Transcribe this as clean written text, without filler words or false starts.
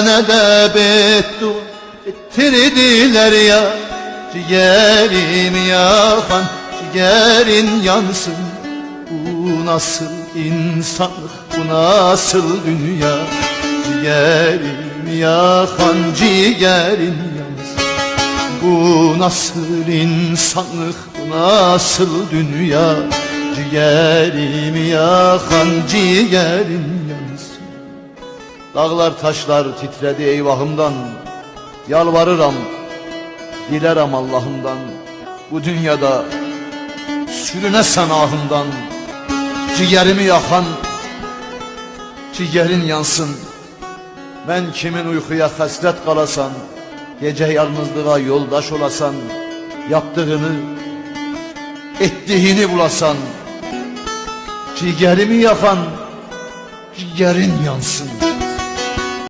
Sene de beddua ettirdiler ya. Ciğerimi yakan ciğerin yansın. Bu nasıl insanlık, bu nasıl dünya? Ciğerimi yakan ciğerin yansın. Bu nasıl insanlık, bu nasıl dünya? Ciğerimi yakan ciğerin yansın. Dağlar taşlar titredi eyvahımdan. Yalvarıram, dilerim Allah'ımdan. Bu dünyada sürünesen ahımdan. Ciğerimi yakan ciğerin yansın. Ben kimin uykuya hasret kalasan, gece yalnızlığa yoldaş olasan, yaptığını ettiğini bulasan, ciğerimi yakan ciğerin yansın.